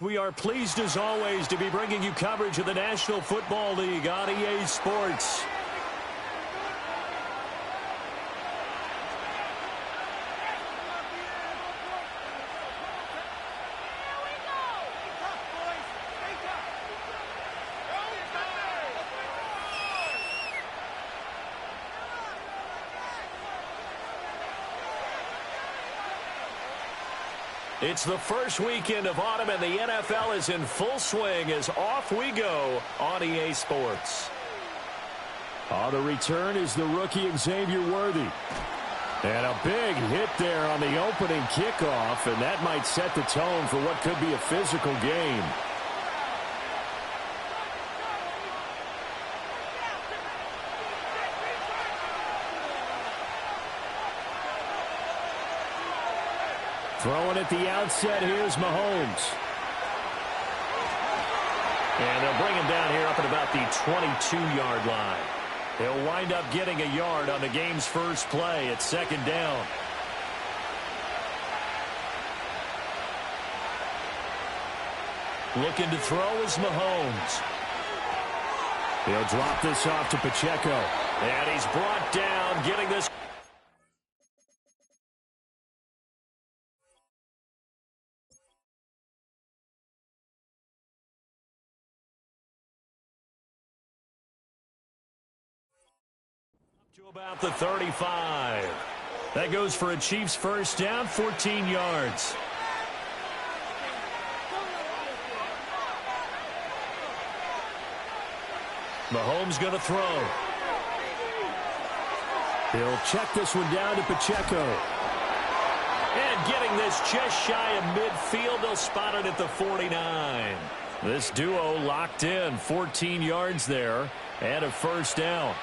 We are pleased as always to be bringing you coverage of the National Football League on EA Sports. It's the first weekend of autumn, and the NFL is in full swing as off we go on EA Sports. On the return is the rookie Xavier Worthy. And a big hit there on the opening kickoff, and that might set the tone for what could be a physical game. Throwing at the outset, here's Mahomes. And they'll bring him down here up at about the 22-yard line. He'll wind up getting a yard on the game's first play at second down. Looking to throw is Mahomes. He'll drop this off to Pacheco. And he's brought down, getting this. To about the 35. That goes for a Chiefs first down, 14 yards. Mahomes going to throw. He'll check this one down to Pacheco. And getting this just shy of midfield, they'll spot it at the 49. This duo locked in, 14 yards there, and a first down.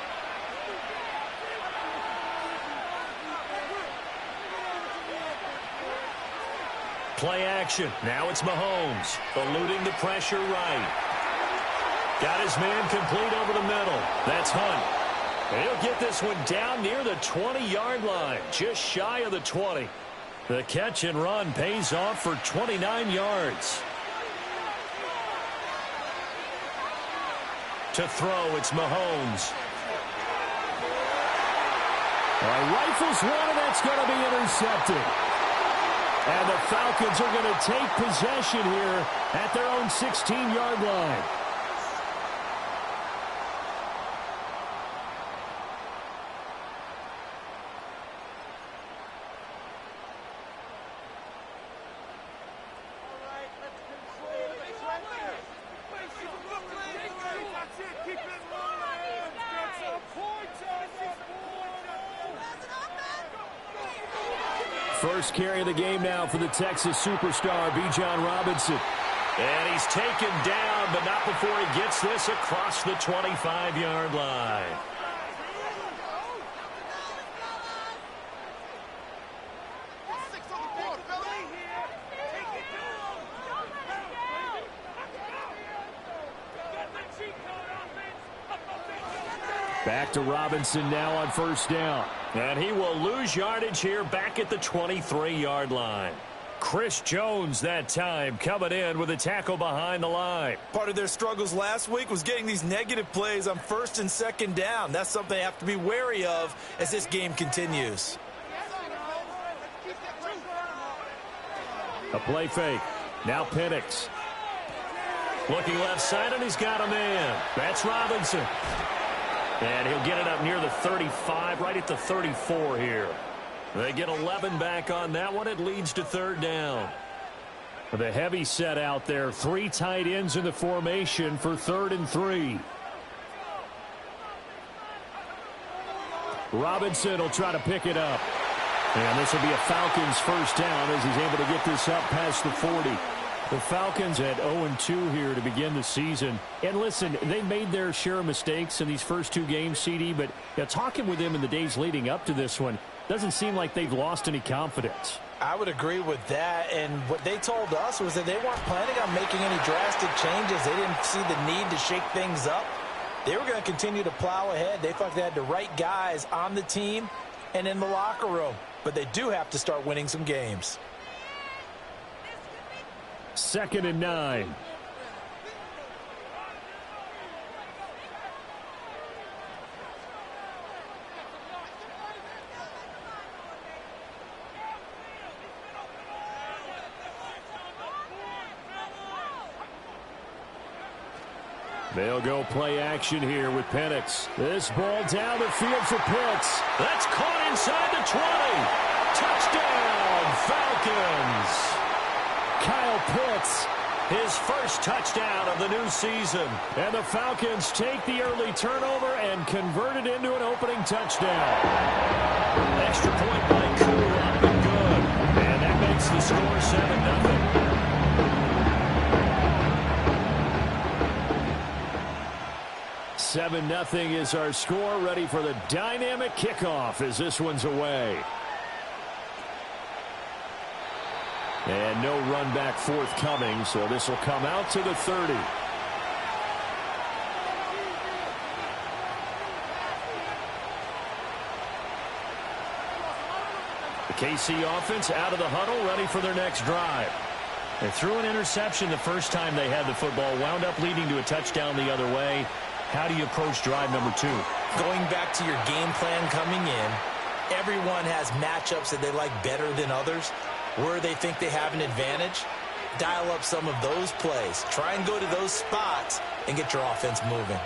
Play action. Now it's Mahomes. Eluding the pressure right. Got his man complete over the middle. That's Hunt. And he'll get this one down near the 20-yard line. Just shy of the 20. The catch and run pays off for 29 yards. To throw, it's Mahomes. Rifles one, and that's going to be intercepted. And the Falcons are going to take possession here at their own 16-yard line. First carry of the game now for the Texas superstar, Bijan Robinson. And he's taken down, but not before he gets this across the 25-yard line. Back to Robinson now on first down. And he will lose yardage here back at the 23-yard line. Chris Jones that time coming in with a tackle behind the line. Part of their struggles last week was getting these negative plays on first and second down. That's something they have to be wary of as this game continues. A play fake. Now Penix. Looking left side, and he's got a man. That's Robinson. And he'll get it up near the 35, right at the 34 here. They get 11 back on that one. It leads to third down. The heavy set out there. 3 tight ends in the formation for 3rd and 3. Robinson will try to pick it up. And this will be a Falcons first down as he's able to get this up past the 40. The Falcons at 0-2 here to begin the season. And listen, they made their share of mistakes in these first 2 games, CD, but talking with them in the days leading up to this one, doesn't seem like they've lost any confidence. I would agree with that, and what they told us was that they weren't planning on making any drastic changes. They didn't see the need to shake things up. They were going to continue to plow ahead. They thought they had the right guys on the team and in the locker room, but they do have to start winning some games. 2nd and 9. They'll go play action here with Penix. This ball down the field for Pitts. That's caught inside the 20. Touchdown, Falcons. Kyle Pitts, his first touchdown of the new season. And the Falcons take the early turnover and convert it into an opening touchdown. Extra point by Koo, up and good. And that makes the score 7-0. 7-0 is our score, ready for the dynamic kickoff as this one's away. And no run back forthcoming, so this will come out to the 30. The KC offense out of the huddle, ready for their next drive. They threw an interception the first time they had the football, wound up leading to a touchdown the other way. How do you approach drive number 2? Going back to your game plan coming in, everyone has matchups that they like better than others. Where they think they have an advantage, dial up some of those plays. Try and go to those spots and get your offense moving.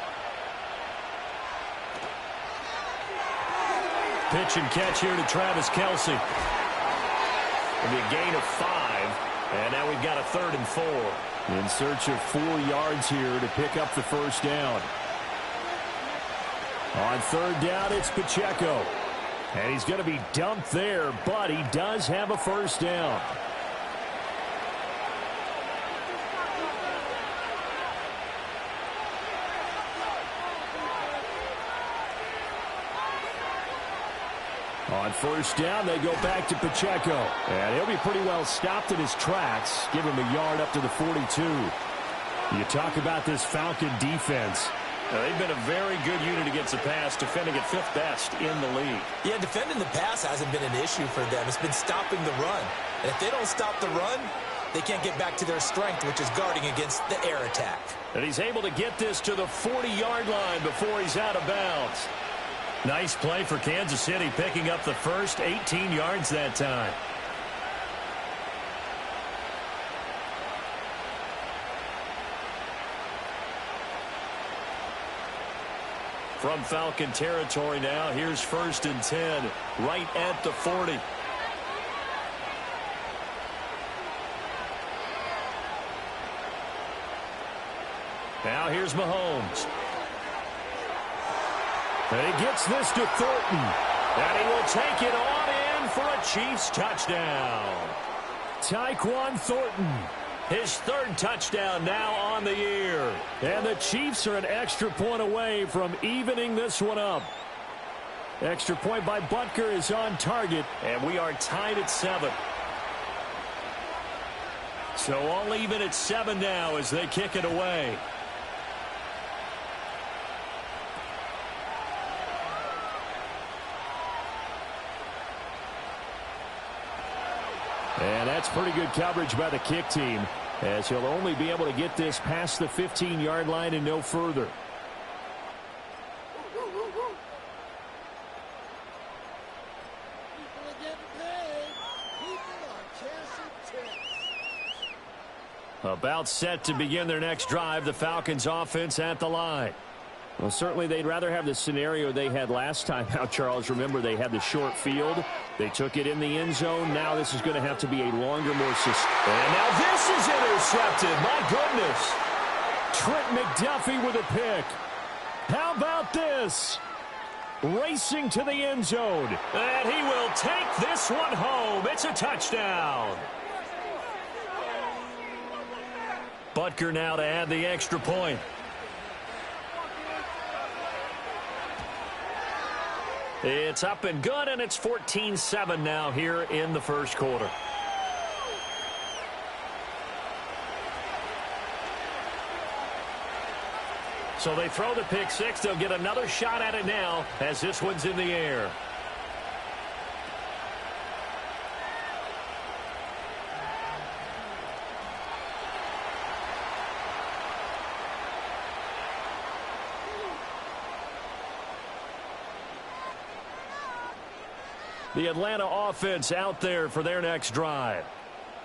Pitch and catch here to Travis Kelce. It'll be a gain of 5, and now we've got a 3rd and 4. In search of 4 yards here to pick up the first down. On 3rd down, it's Pacheco. And he's going to be dumped there, but he does have a first down. On 1st down, they go back to Pacheco. And he'll be pretty well stopped in his tracks. Give him a yard up to the 42. You talk about this Falcon defense. They've been a very good unit against the pass, defending at 5th best in the league. Yeah, defending the pass hasn't been an issue for them. It's been stopping the run. And if they don't stop the run, they can't get back to their strength, which is guarding against the air attack. And he's able to get this to the 40-yard line before he's out of bounds. Nice play for Kansas City, picking up the first 18 yards that time. From Falcon territory now, here's 1st and 10, right at the 40. Now here's Mahomes. And he gets this to Thornton. And he will take it on in for a Chiefs touchdown. Tyquan Thornton. His 3rd touchdown now on the year. And the Chiefs are an extra point away from evening this one up. Extra point by Butker is on target, and we are tied at 7. So all even at 7 now as they kick it away. And that's pretty good coverage by the kick team, as he'll only be able to get this past the 15-yard line and no further. About set to begin their next drive, the Falcons offense at the line. Well, certainly they'd rather have the scenario they had last time out, Charles. Remember, they had the short field. They took it in the end zone. Now this is going to have to be a longer, more sustained. And now this is intercepted. My goodness. Trent McDuffie with a pick. How about this? Racing to the end zone. And he will take this one home. It's a touchdown. Butker now to add the extra point. It's up and good, and it's 14-7 now here in the first quarter. So they throw the pick six. They'll get another shot at it now as this one's in the air. The Atlanta offense out there for their next drive.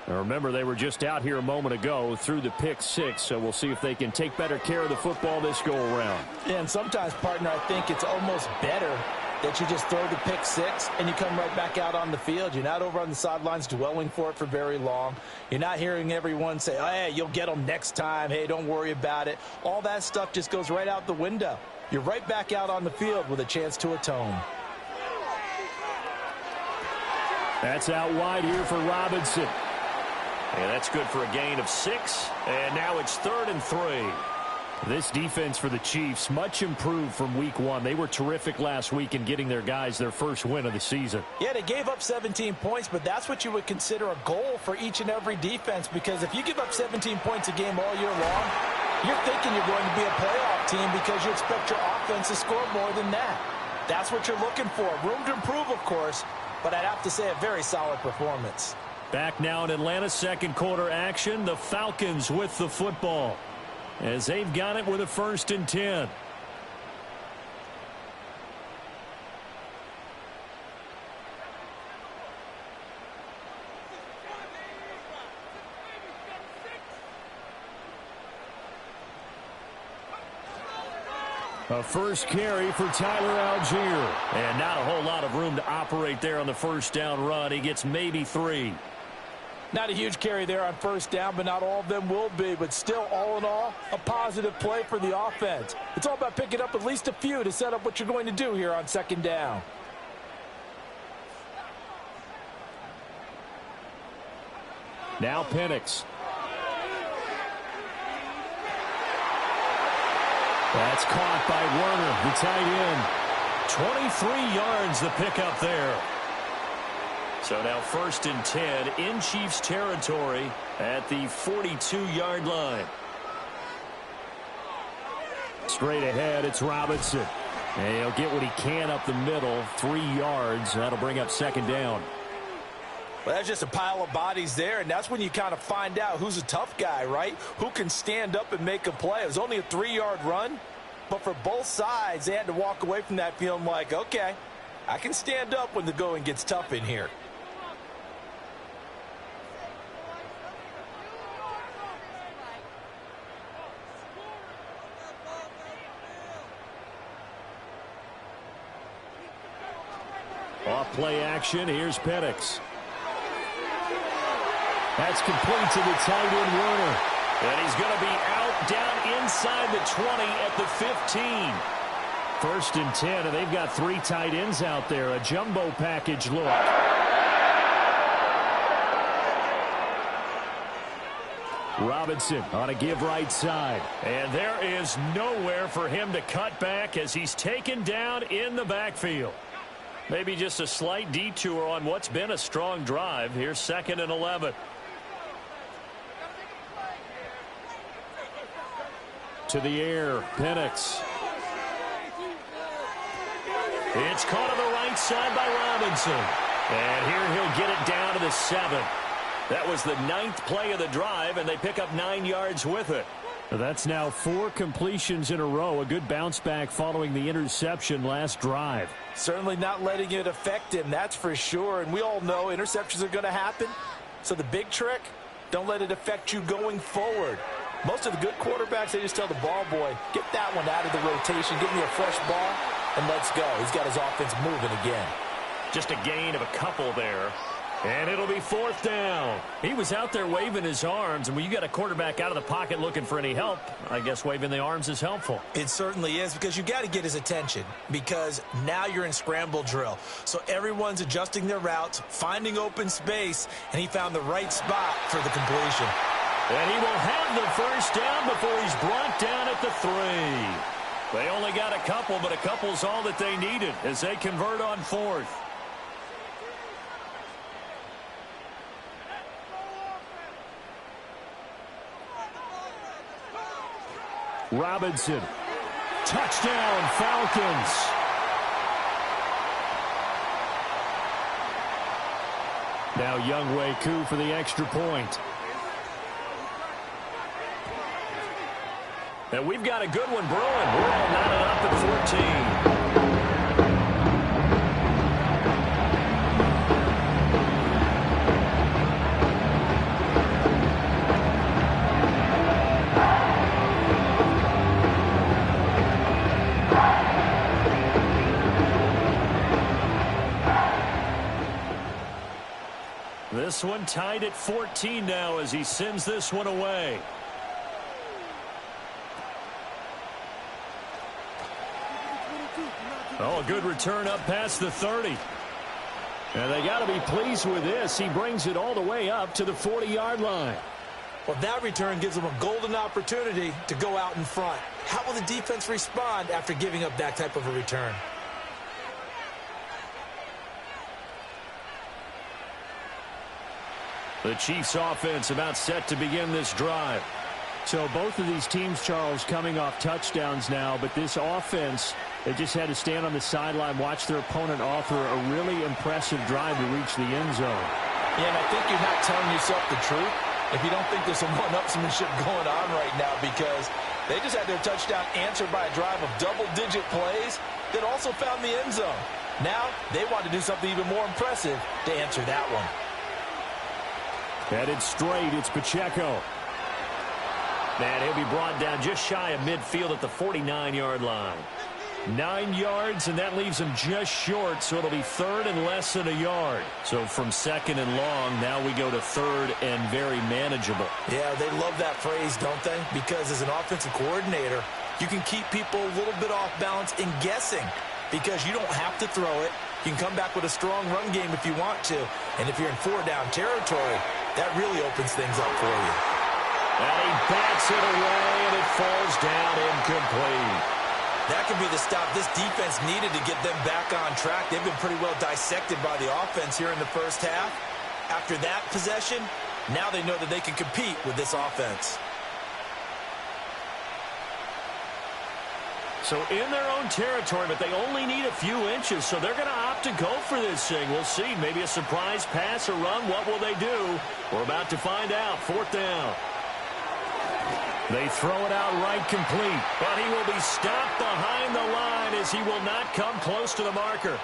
Now remember, they were just out here a moment ago through the pick six, so we'll see if they can take better care of the football this go-around. Yeah, and sometimes, partner, I think it's almost better that you just throw the pick six and you come right back out on the field. You're not over on the sidelines dwelling for it for very long. You're not hearing everyone say, oh, hey, you'll get them next time. Hey, don't worry about it. All that stuff just goes right out the window. You're right back out on the field with a chance to atone. That's out wide here for Robinson. And that's good for a gain of 6. And now it's 3rd and 3. This defense for the Chiefs, much improved from week 1. They were terrific last week in getting their guys their first win of the season. Yeah, they gave up 17 points, but that's what you would consider a goal for each and every defense, because if you give up 17 points a game all year long, you're thinking you're going to be a playoff team because you expect your offense to score more than that. That's what you're looking for. Room to improve, of course, but I'd have to say a very solid performance. Back now in Atlanta, second quarter action. The Falcons with the football, as they've got it with a 1st and 10. A first carry for Tyler Algier. And not a whole lot of room to operate there on the first down run. He gets maybe 3. Not a huge carry there on first down, but not all of them will be. But still, all in all, a positive play for the offense. It's all about picking up at least a few to set up what you're going to do here on 2nd down. Now Penix. That's caught by Werner, the tight end. 23 yards the pickup there. So now 1st and 10 in Chiefs territory at the 42-yard line. Straight ahead, it's Robinson. And he'll get what he can up the middle, 3 yards. That'll bring up 2nd down. Well, that's just a pile of bodies there, and that's when you kind of find out who's a tough guy, right? Who can stand up and make a play. It was only a 3-yard run, but for both sides, they had to walk away from that feeling like, okay, I can stand up when the going gets tough in here. Off play action, here's Penix. That's complete to the tight end, Werner. And he's going to be out down inside the 20 at the 15. 1st and 10, and they've got 3 tight ends out there. A jumbo package look. Robinson on a give right side. And there is nowhere for him to cut back as he's taken down in the backfield. Maybe just a slight detour on what's been a strong drive. Here's 2nd and 11. To the air, Penix. It's caught on the right side by Robinson. And here he'll get it down to the 7. That was the 9th play of the drive, and they pick up 9 yards with it. That's now 4 completions in a row. A good bounce back following the interception last drive. Certainly not letting it affect him, that's for sure. And we all know interceptions are going to happen. So the big trick, don't let it affect you going forward. Most of the good quarterbacks, they just tell the ball boy, get that one out of the rotation, give me a fresh ball, and let's go. He's got his offense moving again. Just a gain of a couple there. And it'll be 4th down. He was out there waving his arms, and when you got a quarterback out of the pocket looking for any help, I guess waving the arms is helpful. It certainly is, because you got to get his attention, because now you're in scramble drill. So everyone's adjusting their routes, finding open space, and he found the right spot for the completion. And he will have the 1st down before he's brought down at the 3. They only got a couple, but a couple's all that they needed as they convert on 4th. Robinson. Touchdown, Falcons. Now Younghoe Koo for the extra point. And we've got a good one brewing. We're all knotted up at 14. this one. Tied at 14 now as he sends this one away. Oh, a good return up past the 30. And they got to be pleased with this. He brings it all the way up to the 40-yard line. Well, that return gives them a golden opportunity to go out in front. How will the defense respond after giving up that type of a return? The Chiefs offense about set to begin this drive. So both of these teams, Charles, coming off touchdowns now, but this offense, they just had to stand on the sideline, watch their opponent offer a really impressive drive to reach the end zone. Yeah, and I think you're not telling yourself the truth if you don't think there's some one-upsmanship going on right now, because they just had their touchdown answered by a drive of double-digit plays that also found the end zone. Now they want to do something even more impressive to answer that one. Headed straight, it's Pacheco. And he'll be brought down just shy of midfield at the 49-yard line. 9 yards, and that leaves him just short, so it'll be third and less than a yard. So from second and long, now we go to third and very manageable. Yeah, they love that phrase, don't they? Because as an offensive coordinator, you can keep people a little bit off balance in guessing, because you don't have to throw it. You can come back with a strong run game if you want to. And if you're in four-down territory, that really opens things up for you. And he bats it away, and it falls down incomplete. That could be the stop this defense needed to get them back on track. They've been pretty well dissected by the offense here in the first half. After that possession, now they know that they can compete with this offense. So in their own territory, but they only need a few inches, so they're going to opt to go for this thing. We'll see. Maybe a surprise pass or run. What will they do? We're about to find out. Fourth down. They throw it out right complete, but he will be stopped behind the line as he will not come close to the marker.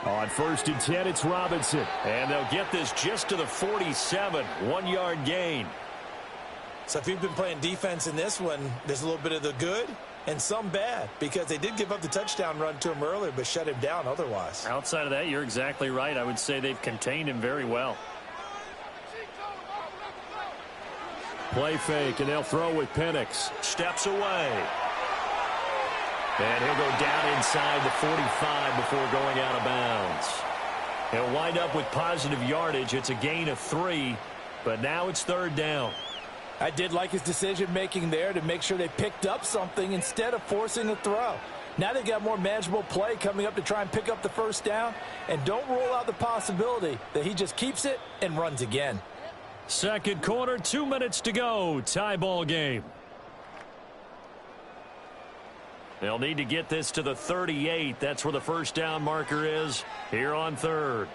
On 1st and 10, it's Robinson. And they'll get this just to the 47, 1-yard gain. So if you've been playing defense in this one, there's a little bit of the good and some bad, because they did give up the touchdown run to him earlier, but shut him down otherwise. Outside of that, you're exactly right. I would say they've contained him very well. Play fake, and they'll throw with Penix. Steps away. And he'll go down inside the 45 before going out of bounds. He'll wind up with positive yardage. It's a gain of 3, but now it's third down. I did like his decision-making there to make sure they picked up something instead of forcing a throw. Now they've got more manageable play coming up to try and pick up the first down, and don't rule out the possibility that he just keeps it and runs again. Second quarter, 2 minutes to go. Tie ball game. They'll need to get this to the 38. That's where the first down marker is here on third.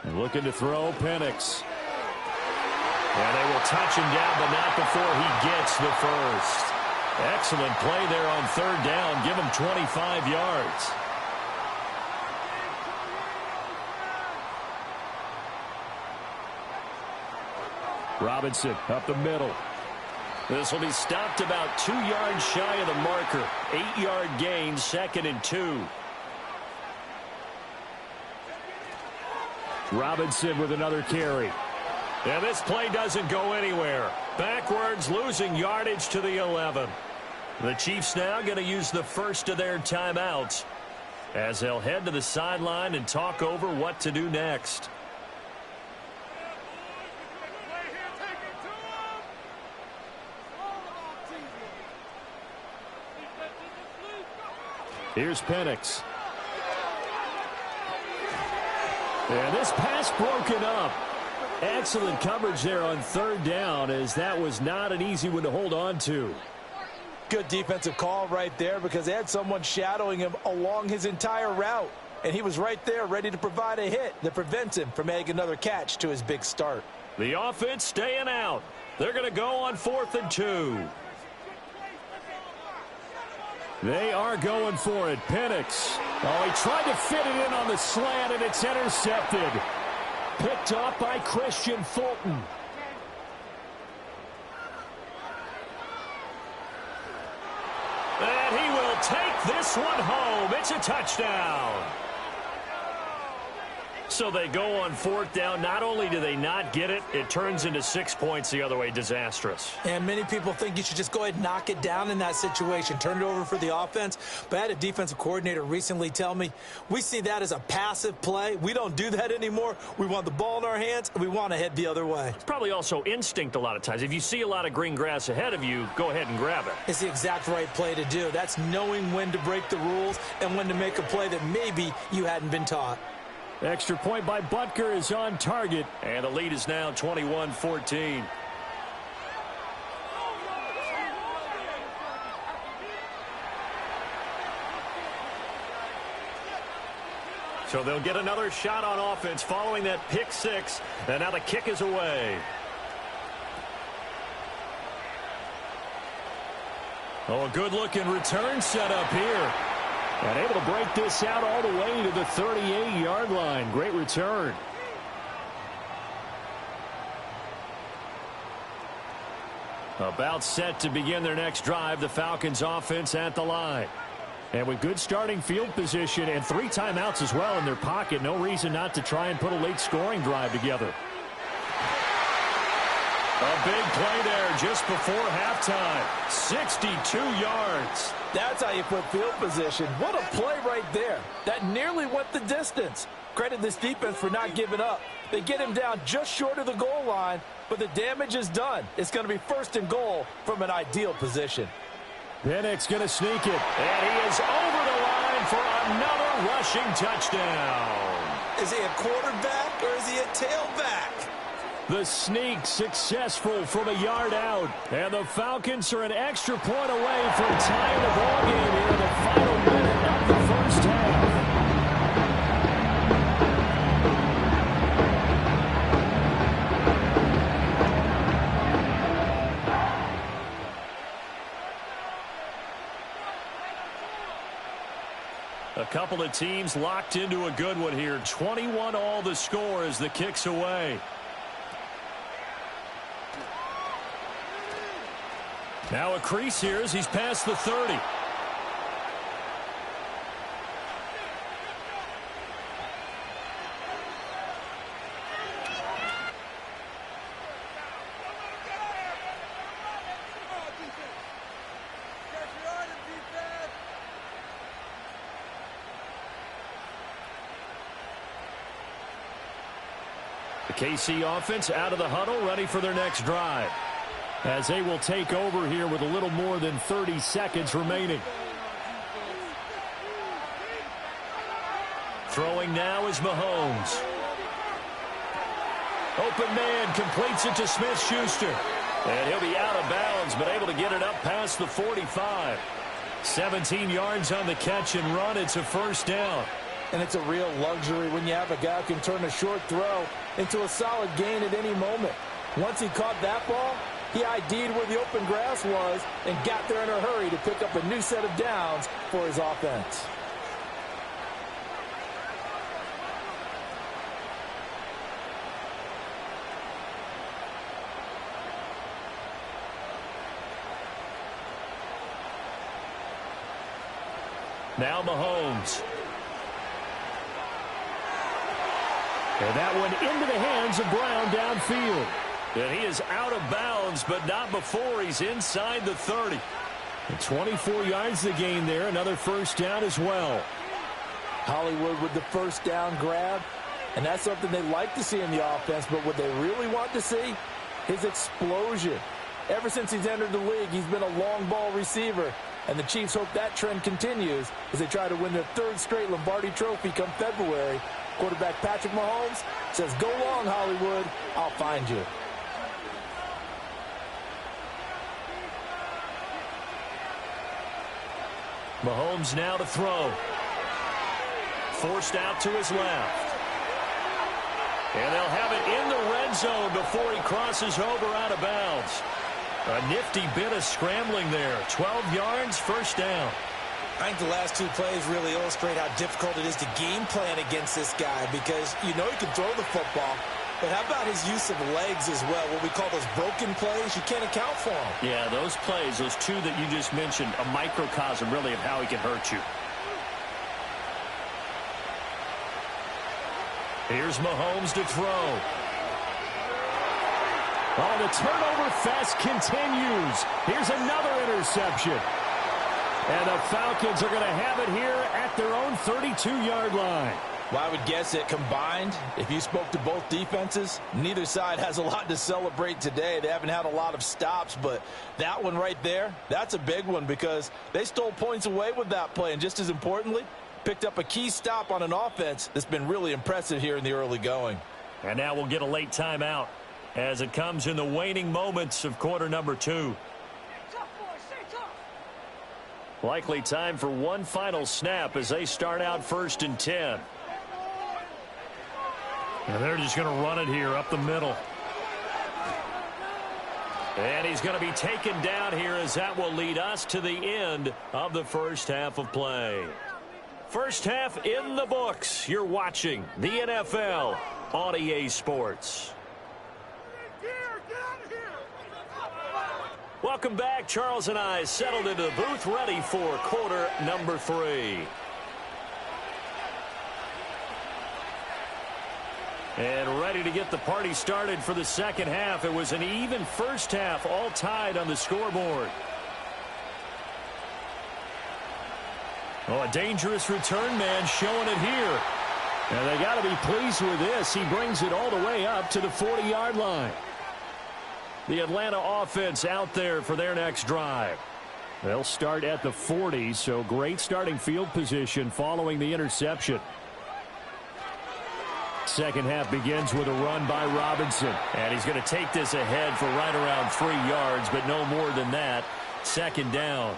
Looking to throw, Penix. And they will touch him down, but not before he gets the first. Excellent play there on third down. Give him 25 yards. Robinson up the middle. This will be stopped about 2 yards shy of the marker. 8-yard gain, 2nd and 2. Robinson with another carry. And this play doesn't go anywhere. Backwards, losing yardage to the 11. The Chiefs now going to use the first of their timeouts as they'll head to the sideline and talk over what to do next. Here's Penix. And this pass broken up. Excellent coverage there on third down, as that was not an easy one to hold on to. Good defensive call right there, because they had someone shadowing him along his entire route. And he was right there ready to provide a hit that prevents him from making another catch to his big start. The offense staying out. They're going to go on 4th and 2. They are going for it. Penix. Oh, he tried to fit it in on the slant, and it's intercepted. picked off by Christian Fulton. And he will take this one home. It's a touchdown. So they go on fourth down. Not only do they not get it, it turns into 6 points the other way. Disastrous. And many people think you should just go ahead and knock it down in that situation. Turn it over for the offense. But I had a defensive coordinator recently tell me, we see that as a passive play. We don't do that anymore. We want the ball in our hands, and we want to head the other way. It's probably also instinct a lot of times. If you see a lot of green grass ahead of you, go ahead and grab it. It's the exact right play to do. That's knowing when to break the rules and when to make a play that maybe you hadn't been taught. Extra point by Butker is on target. And the lead is now 21-14. So they'll get another shot on offense following that pick six. And now the kick is away. Oh, a good-looking return set up here. And able to break this out all the way to the 38-yard line. Great return. About set to begin their next drive. The Falcons offense at the line. And with good starting field position and 3 timeouts as well in their pocket, no reason not to try and put a late scoring drive together. A big play there just before halftime. 62 yards. That's how you put field position. What a play right there. That nearly went the distance. Credit this defense for not giving up. They get him down just short of the goal line, but the damage is done. It's going to be first and goal from an ideal position. Penix going to sneak it. And he is over the line for another rushing touchdown. Is he a quarterback or is he a tailback? The sneak successful from a yard out. And the Falcons are an extra point away from tying the ball game here in the final minute of the first half. A couple of teams locked into a good one here. 21 all the score as the kick's away. Now a crease here as he's past the 30. The KC offense out of the huddle, ready for their next drive. As they will take over here with a little more than 30 seconds remaining. Throwing now is Mahomes. Open man completes it to Smith-Schuster. And he'll be out of bounds, but able to get it up past the 45. 17 yards on the catch and run. It's a first down. And it's a real luxury when you have a guy who can turn a short throw into a solid gain at any moment. Once he caught that ball, he ID'd where the open grass was and got there in a hurry to pick up a new set of downs for his offense. Now Mahomes. And that one into the hands of Brown downfield. And he is out of bounds, but not before he's inside the 30. And 24 yards the gain there. Another first down as well. Hollywood with the first down grab. And that's something they like to see in the offense. But what they really want to see, his explosion. Ever since he's entered the league, he's been a long ball receiver. And the Chiefs hope that trend continues as they try to win their 3rd straight Lombardi Trophy come February. Quarterback Patrick Mahomes says, "Go long, Hollywood. I'll find you." Mahomes now to throw. Forced out to his left. And they'll have it in the red zone before he crosses over out of bounds. A nifty bit of scrambling there. 12 yards, first down. I think the last two plays really illustrate how difficult it is to game plan against this guy because you know he can throw the football, but how about his use of legs as well? What we call those broken plays, you can't account for them. Yeah, those plays, those two that you just mentioned, a microcosm really of how he can hurt you. Here's Mahomes to throw. Oh, the turnover fest continues. Here's another interception. And the Falcons are going to have it here at their own 32-yard line. Well, I would guess that combined, if you spoke to both defenses, neither side has a lot to celebrate today. They haven't had a lot of stops, but that one right there, that's a big one because they stole points away with that play. And just as importantly, picked up a key stop on an offense that's been really impressive here in the early going. And now we'll get a late timeout as it comes in the waning moments of quarter number 2. Likely time for one final snap as they start out 1st and 10. And they're just going to run it here up the middle. And he's going to be taken down here as that will lead us to the end of the first half of play. First half in the books. You're watching the NFL on EA Sports. Welcome back. Charles and I settled into the booth ready for quarter number 3. And ready to get the party started for the second half. It was an even first half, all tied on the scoreboard. Oh, a dangerous return man showing it here. And they got to be pleased with this. He brings it all the way up to the 40-yard line. The Atlanta offense out there for their next drive. They'll start at the 40, so great starting field position following the interception. Second half begins with a run by Robinson. And he's going to take this ahead for right around 3 yards, but no more than that. Second down.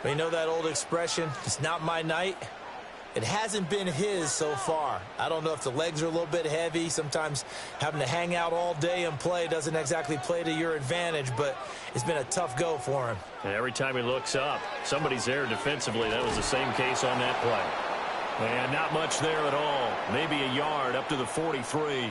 You know that old expression, it's not my night? It hasn't been his so far. I don't know if the legs are a little bit heavy. Sometimes having to hang out all day and play doesn't exactly play to your advantage, but it's been a tough go for him. And every time he looks up, somebody's there defensively. That was the same case on that play. And not much there at all. Maybe a yard up to the 43.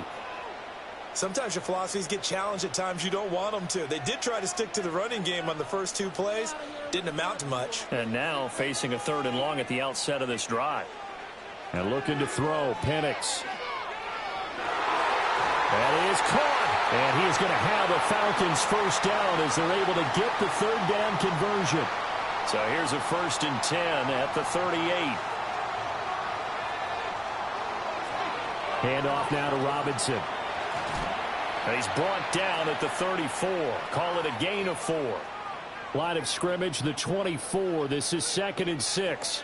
Sometimes your philosophies get challenged at times you don't want them to. They did try to stick to the running game on the first 2 plays. Didn't amount to much. And now facing a 3rd and long at the outset of this drive. And looking to throw, Penix. That is caught. And he is going to have a Falcons first down as they're able to get the 3rd down conversion. So here's a 1st and 10 at the 38. Handoff now to Robinson. And he's brought down at the 34. Call it a gain of 4. Line of scrimmage, the 24. This is 2nd and 6.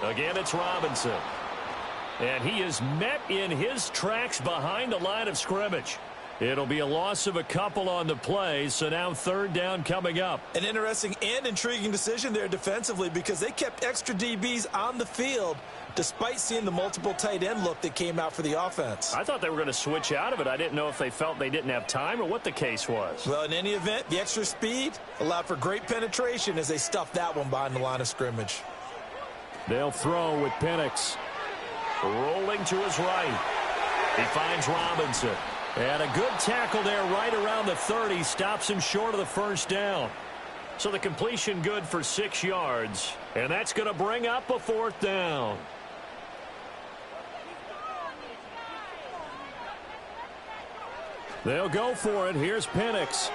Again, it's Robinson. And he is met in his tracks behind the line of scrimmage. It'll be a loss of a couple on the play, so now 3rd down coming up. An interesting and intriguing decision there defensively because they kept extra DBs on the field despite seeing the multiple tight end look that came out for the offense. I thought they were going to switch out of it. I didn't know if they felt they didn't have time or what the case was. Well, in any event, the extra speed allowed for great penetration as they stuffed that one behind the line of scrimmage. They'll throw with Penix. Rolling to his right. He finds Robinson. And a good tackle there right around the 30. Stops him short of the first down. So the completion good for 6 yards. And that's going to bring up a 4th down. They'll go for it. Here's Penix.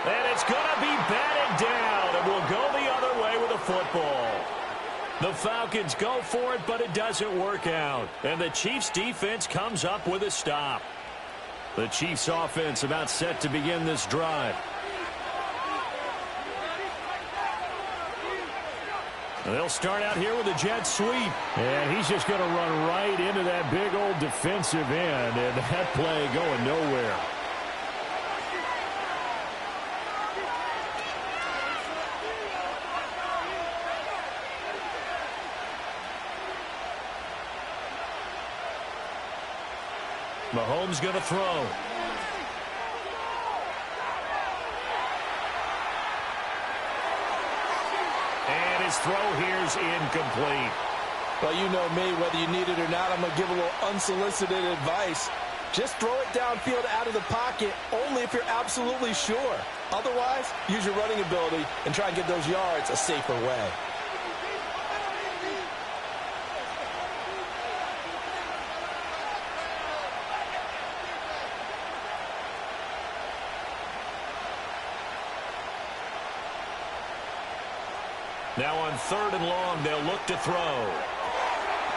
And it's going to be batted down. And will go the other way with the football. The Falcons go for it, but it doesn't work out. And the Chiefs' defense comes up with a stop. The Chiefs' offense about set to begin this drive. They'll start out here with a jet sweep. And he's just going to run right into that big old defensive end. And that play going nowhere. Mahomes going to throw. And his throw here's incomplete. Well, you know me, whether you need it or not, I'm going to give a little unsolicited advice. Just throw it downfield out of the pocket only if you're absolutely sure. Otherwise, use your running ability and try and get those yards a safer way. Now on 3rd and long, they'll look to throw.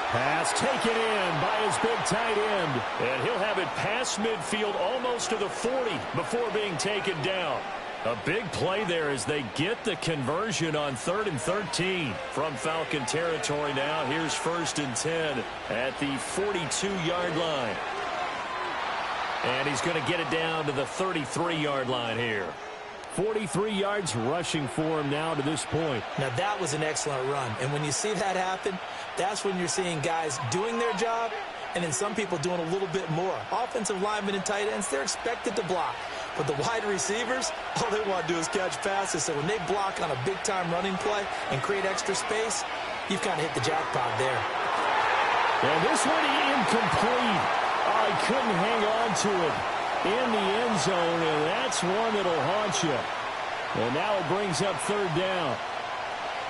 Pass taken in by his big tight end. And he'll have it past midfield almost to the 40 before being taken down. A big play there as they get the conversion on 3rd and 13 from Falcon territory now. Here's 1st and 10 at the 42-yard line. And he's going to get it down to the 33-yard line here. 43 yards rushing for him now to this point. Now, that was an excellent run. And when you see that happen, that's when you're seeing guys doing their job and then some people doing a little bit more. Offensive linemen and tight ends, they're expected to block. But the wide receivers, all they want to do is catch passes. So when they block on a big-time running play and create extra space, you've kind of hit the jackpot there. And this one incomplete. Oh, he couldn't hang on to it in the end zone, and that's one that'll haunt you. And now it brings up 3rd down.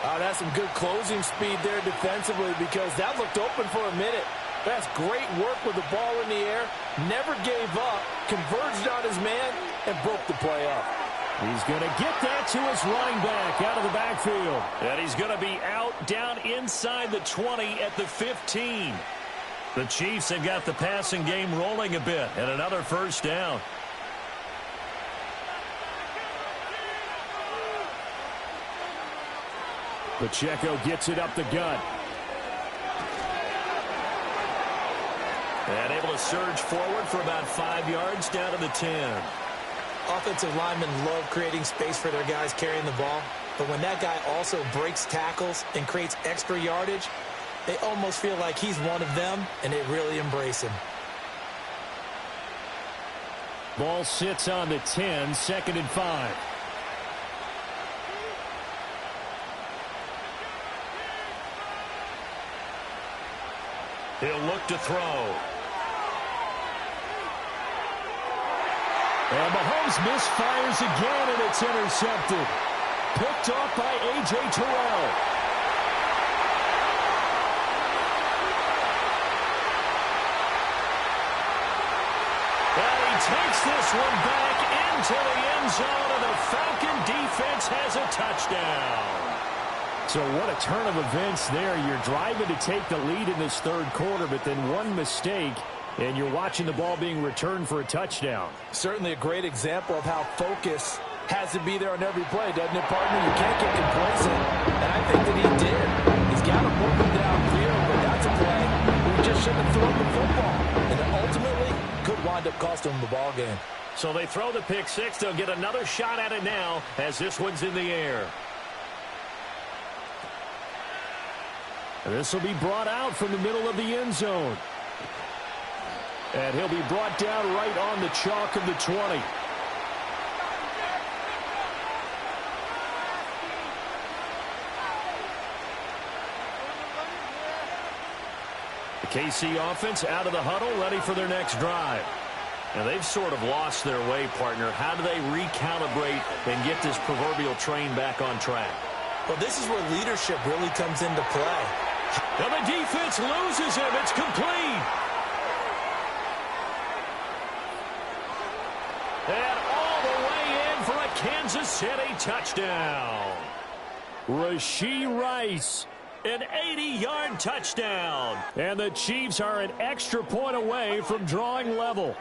Oh, that's some good closing speed there defensively because that looked open for a minute. That's great work with the ball in the air. Never gave up, converged on his man, and broke the play up. He's going to get that to his running back out of the backfield. And he's going to be out down inside the 20 at the 15. The Chiefs have got the passing game rolling a bit, and another 1st down. Pacheco gets it up the gut. And able to surge forward for about 5 yards down to the 10. Offensive linemen love creating space for their guys carrying the ball. But when that guy also breaks tackles and creates extra yardage, they almost feel like he's one of them, and they really embrace him. Ball sits on the 10, 2nd and 5. He'll look to throw. And Mahomes misfires again, and it's intercepted. Picked off by A.J. Terrell. Takes this one back into the end zone, and the Falcon defense has a touchdown. So what a turn of events there. You're driving to take the lead in this 3rd quarter, but then one mistake, and you're watching the ball being returned for a touchdown. Certainly a great example of how focus has to be there on every play, doesn't it, partner? You can't get complacent, and I think that he did. He's got to move it downfield, but that's a play where he just shouldn't have thrown the football. And ultimately, could wind up costing him the ball game. So they throw the pick 6. They'll get another shot at it now as this one's in the air. And this will be brought out from the middle of the end zone. And he'll be brought down right on the chalk of the 20. The KC offense out of the huddle, ready for their next drive. And they've sort of lost their way, partner. How do they recalibrate and get this proverbial train back on track? Well, this is where leadership really comes into play. Now the defense loses him. It's complete. And all the way in for a Kansas City touchdown. Rashee Rice. An 80-yard touchdown. And the Chiefs are an extra point away from drawing level.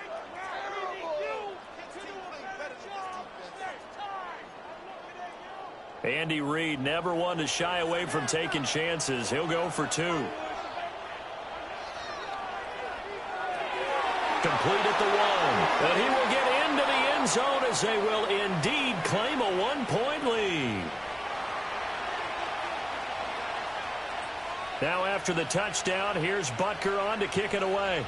Andy Reid never one to shy away from taking chances. He'll go for 2. Complete at the 1. And he will get into the end zone as they will indeed claim a 1-point lead. Now after the touchdown, here's Butker on to kick it away.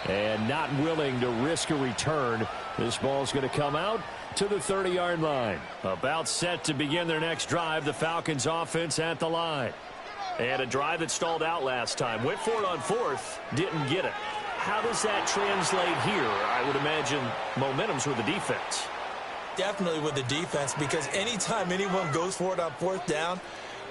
And not willing to risk a return. This ball's going to come out to the 30-yard line. About set to begin their next drive. The Falcons offense at the line. And a drive that stalled out last time. Went for it on fourth. Didn't get it. How does that translate here? I would imagine momentum's with the defense. Definitely with the defense, because anytime anyone goes for it on fourth down,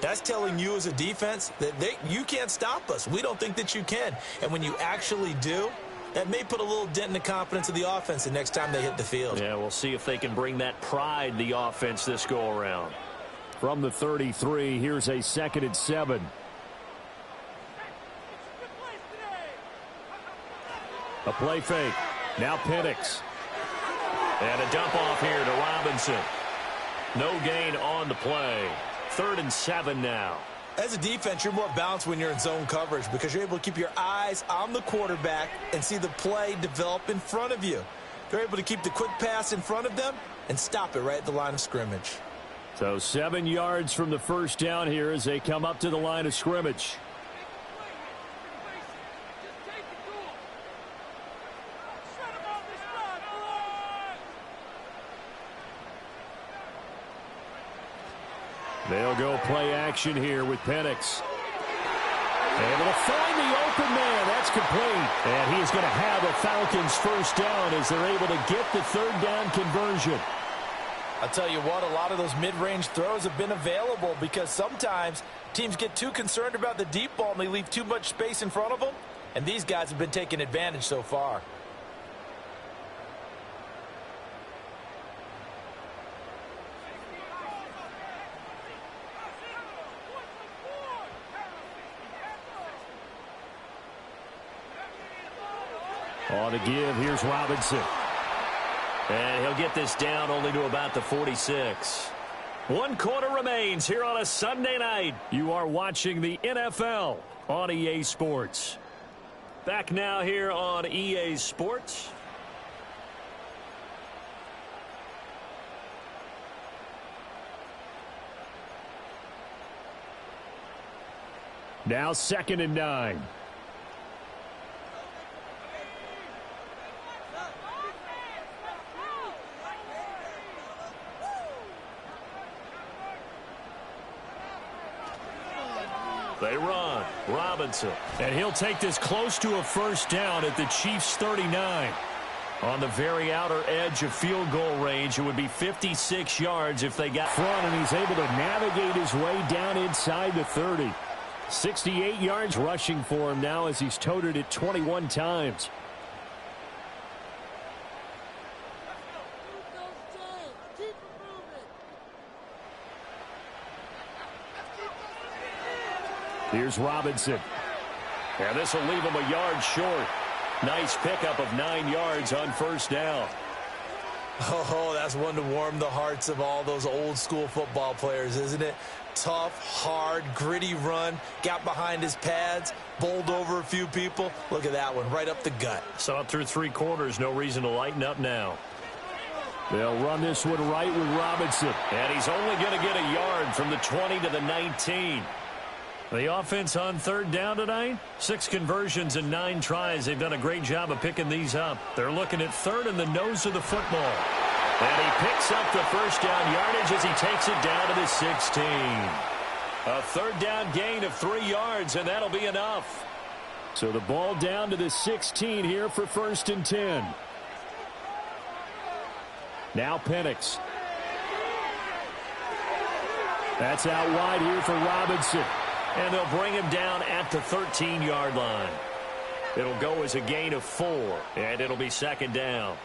that's telling you as a defense that you can't stop us. We don't think that you can. And when you actually do, that may put a little dent in the confidence of the offense the next time they hit the field. Yeah, we'll see if they can bring that pride, the offense, this go-around. From the 33, here's a 2nd and 7. A play fake. Now Penix. And a dump off here to Robinson. No gain on the play. 3rd and 7 now. As a defense, you're more balanced when you're in zone coverage because you're able to keep your eyes on the quarterback and see the play develop in front of you. They're able to keep the quick pass in front of them and stop it right at the line of scrimmage. So 7 yards from the first down here as they come up to the line of scrimmage. They'll go play action here with Penix. Able to find the open man. That's complete. And he's going to have a Falcons first down as they're able to get the 3rd down conversion. I'll tell you what, a lot of those mid-range throws have been available because sometimes teams get too concerned about the deep ball and they leave too much space in front of them. And these guys have been taking advantage so far. On the give, here's Robinson. And he'll get this down only to about the 46. 1 quarter remains here on a Sunday night. You are watching the NFL on EA Sports. Back now here on EA Sports. Now 2nd and 9. They run. Robinson. And he'll take this close to a first down at the Chiefs' 39. On the very outer edge of field goal range, it would be 56 yards if they got front, and he's able to navigate his way down inside the 30. 68 yards rushing for him now as he's toted it 21 times. Here's Robinson. And this will leave him a yard short. Nice pickup of 9 yards on first down. Oh, that's one to warm the hearts of all those old school football players, isn't it? Tough, hard, gritty run. Got behind his pads, bowled over a few people. Look at that one, right up the gut. Saw it through 3 quarters. No reason to lighten up now. They'll run this one right with Robinson. And he's only going to get a yard from the 20 to the 19. The offense on 3rd down tonight, 6 conversions and 9 tries. They've done a great job of picking these up. They're looking at 3rd and the nose of the football. And he picks up the first down yardage as he takes it down to the 16. A 3rd down gain of 3 yards, and that'll be enough. So the ball down to the 16 here for 1st and 10. Now Penix. That's out wide here for Robinson. And they'll bring him down at the 13-yard line. It'll go as a gain of 4, and it'll be 2nd down.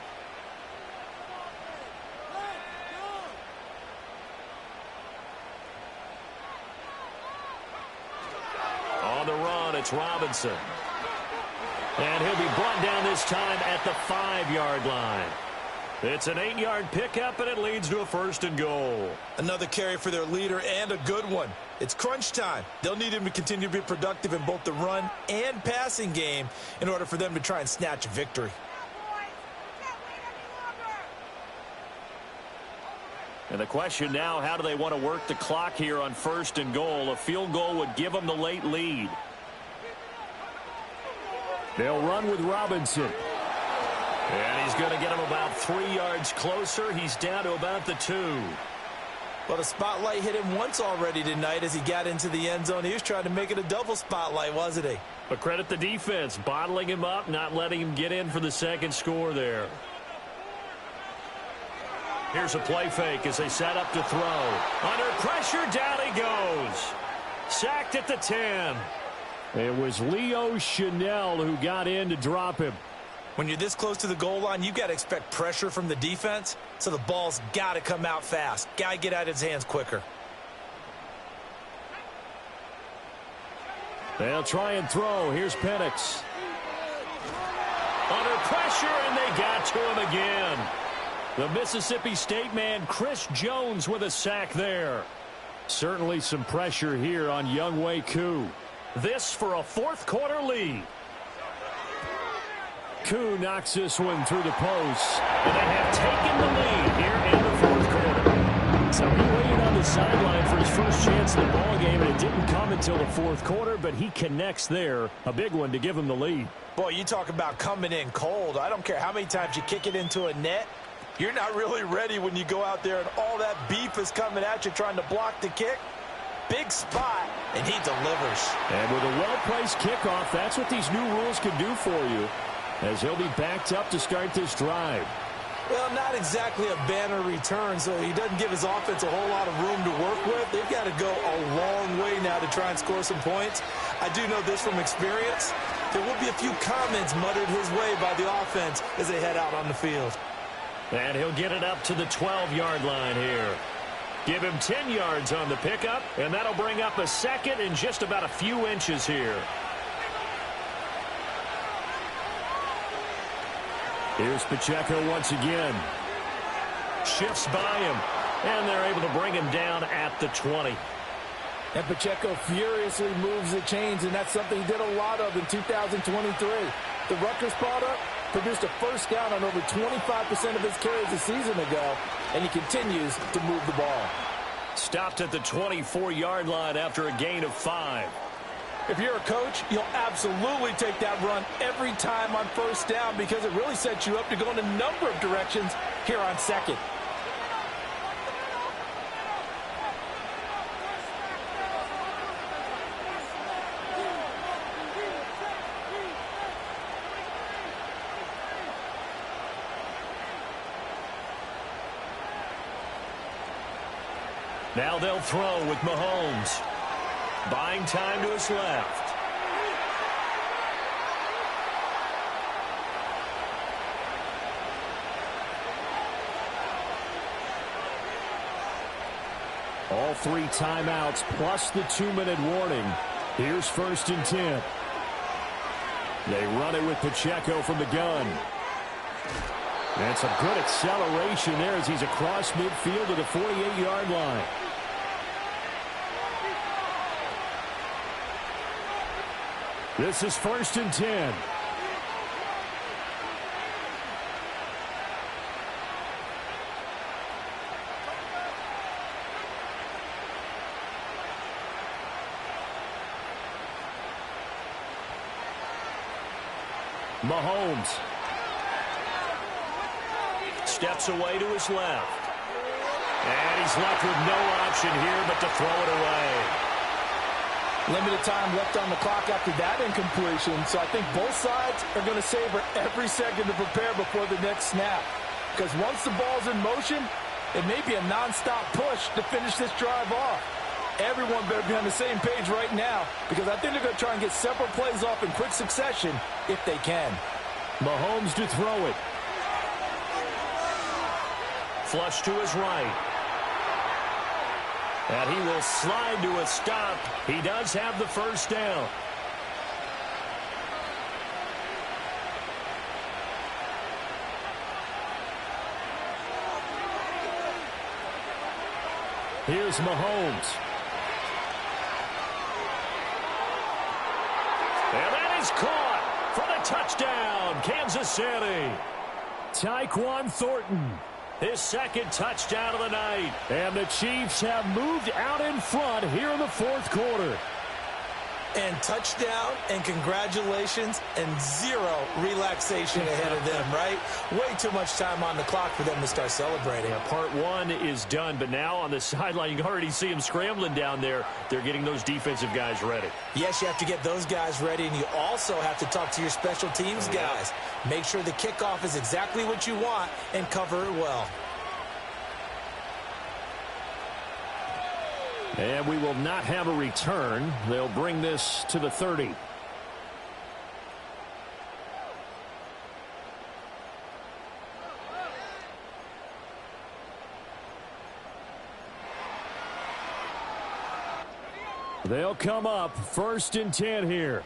On the run, it's Robinson. And he'll be brought down this time at the 5-yard line. It's an 8-yard pickup, and it leads to a 1st and goal. Another carry for their leader, and a good one. It's crunch time. They'll need him to continue to be productive in both the run and passing game in order for them to try and snatch a victory. And the question now, how do they want to work the clock here on 1st and goal? A field goal would give them the late lead. They'll run with Robinson. And he's going to get him about 3 yards closer. He's down to about the 2. Well, the spotlight hit him once already tonight as he got into the end zone. He was trying to make it a double spotlight, wasn't he? But credit the defense, bottling him up, not letting him get in for the second score there. Here's a play fake as they set up to throw. Under pressure, down he goes. Sacked at the 10. It was Leo Chanel who got in to drop him. When you're this close to the goal line, you've got to expect pressure from the defense, so the ball's got to come out fast. Got to get out of his hands quicker. They'll try and throw. Here's Penix. Under pressure, and they got to him again. The Mississippi State man, Chris Jones, with a sack there. Certainly some pressure here on Younghoe Koo. This for a fourth-quarter lead. Koo knocks this one through the post. And they have taken the lead here in the fourth quarter. So he waited on the sideline for his first chance in the ballgame, and it didn't come until the fourth quarter, but he connects there. A big one to give him the lead. Boy, you talk about coming in cold. I don't care how many times you kick it into a net. You're not really ready when you go out there and all that beef is coming at you trying to block the kick. Big spot, and he delivers. And with a well-placed kickoff, that's what these new rules can do for you, as he'll be backed up to start this drive. Well, not exactly a banner return, so he doesn't give his offense a whole lot of room to work with. They've got to go a long way now to try and score some points. I do know this from experience. There will be a few comments muttered his way by the offense as they head out on the field. And he'll get it up to the 12-yard line here. Give him 10 yards on the pickup, and that'll bring up a second in just about a few inches here. Here's Pacheco once again. Shifts by him, and they're able to bring him down at the 20. And Pacheco furiously moves the chains, and that's something he did a lot of in 2023. The Rutgers product produced a first down on over 25% of his carries a season ago, and he continues to move the ball. Stopped at the 24-yard line after a gain of 5. If you're a coach, you'll absolutely take that run every time on first down because it really sets you up to go in a number of directions here on second. Now they'll throw with Mahomes. Buying time to his left. All 3 timeouts plus the 2-minute warning. Here's 1st and 10. They run it with Pacheco from the gun. And some good acceleration there as he's across midfield to the 48-yard line. This is 1st and 10. Mahomes steps away to his left. And he's left with no option here but to throw it away. Limited time left on the clock after that incompletion, so I think both sides are going to savor every second to prepare before the next snap. Because once the ball's in motion, it may be a nonstop push to finish this drive off. Everyone better be on the same page right now because I think they're going to try and get several plays off in quick succession if they can. Mahomes to throw it. Flush to his right. And he will slide to a stop. He does have the first down. Here's Mahomes. And that is caught for the touchdown, Kansas City. Tyquan Thornton. His second touchdown of the night. And the Chiefs have moved out in front here in the fourth quarter. And touchdown, and congratulations, and zero relaxation ahead of them, right? Way too much time on the clock for them to start celebrating. Yeah, part one is done, but now on the sideline, you can already see them scrambling down there. They're getting those defensive guys ready. Yes, you have to get those guys ready, and you also have to talk to your special teams guys. Make sure the kickoff is exactly what you want and cover it well. And we will not have a return. They'll bring this to the 30. They'll come up 1st and 10 here.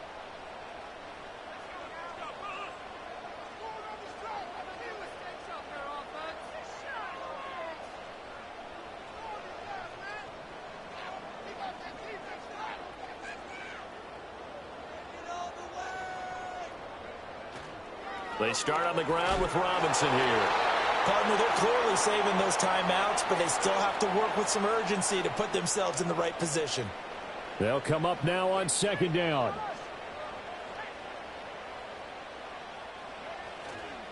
They start on the ground with Robinson here. Partner, they're clearly saving those timeouts, but they still have to work with some urgency to put themselves in the right position. They'll come up now on 2nd down.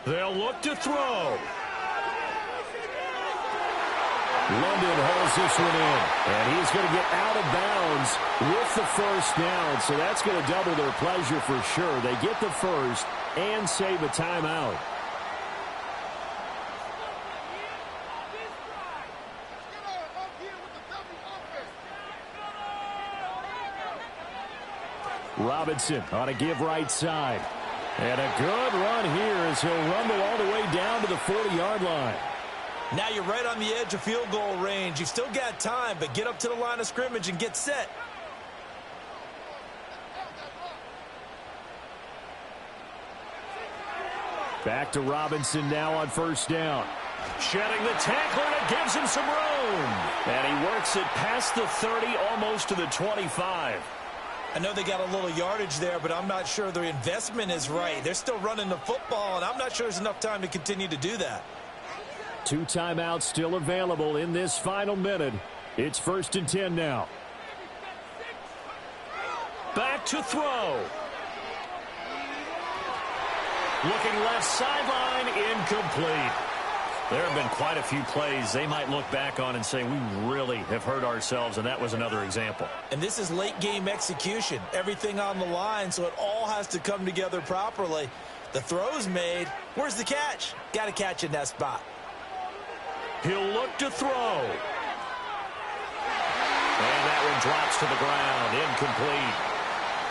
They'll look to throw. London holds this one in, and he's going to get out of bounds with the 1st down, so that's going to double their pleasure for sure. They get the 1st and save a timeout. Robinson on a give right side. And a good run here as he'll rumble all the way down to the 40-yard line. Now you're right on the edge of field goal range. You've still got time, but get up to the line of scrimmage and get set. Back to Robinson now on 1st down. Shedding the tackler, and it gives him some room. And he works it past the 30, almost to the 25. I know they got a little yardage there, but I'm not sure their investment is right. They're still running the football, and I'm not sure there's enough time to continue to do that. 2 timeouts still available in this final minute. It's 1st and 10 now. Back to throw. Looking left sideline, incomplete. There have been quite a few plays they might look back on and say, we really have hurt ourselves, and that was another example. And this is late-game execution. Everything on the line, so it all has to come together properly. The throw's made. Where's the catch? Got to catch in that spot. He'll look to throw. And that one drops to the ground, incomplete.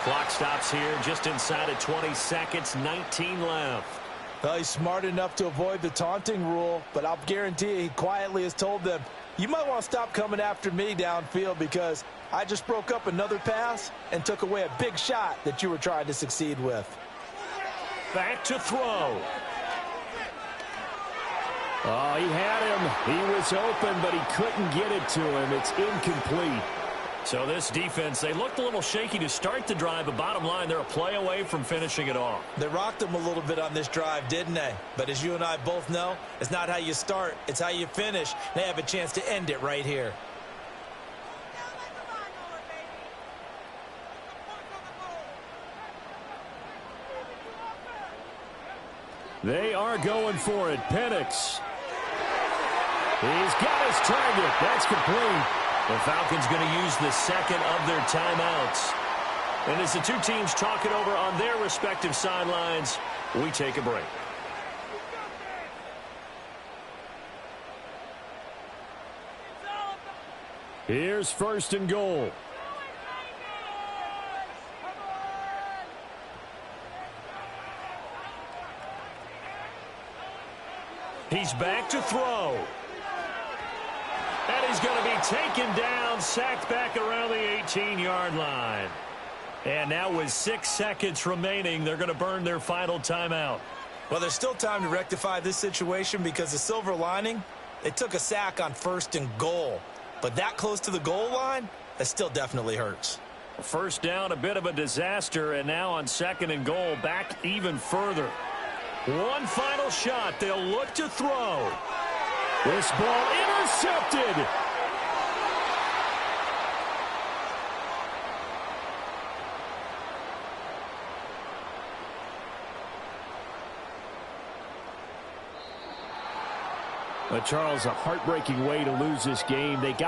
Clock stops here just inside of 20 seconds, 19 left. Well, he's smart enough to avoid the taunting rule, but I'll guarantee you he quietly has told them, you might want to stop coming after me downfield because I just broke up another pass and took away a big shot that you were trying to succeed with. Back to throw. Oh, he had him. He was open, but he couldn't get it to him. It's incomplete. So this defense, they looked a little shaky to start the drive, but bottom line, they're a play away from finishing it off. They rocked them a little bit on this drive, didn't they? But as you and I both know, it's not how you start, it's how you finish. They have a chance to end it right here. They are going for it. Penix. He's got his target. That's complete. The Falcons going to use the second of their timeouts. And as the two teams talk it over on their respective sidelines, we take a break. Here's 1st and goal. He's back to throw. And he's going to be taken down, sacked back around the 18-yard line. And now with 6 seconds remaining, they're going to burn their final timeout. Well, there's still time to rectify this situation because the silver lining, they took a sack on 1st and goal. But that close to the goal line, that still definitely hurts. 1st down, a bit of a disaster, and now on 2nd and goal, back even further. One final shot. They'll look to throw. This ball intercepted. Charles, a heartbreaking way to lose this game. They got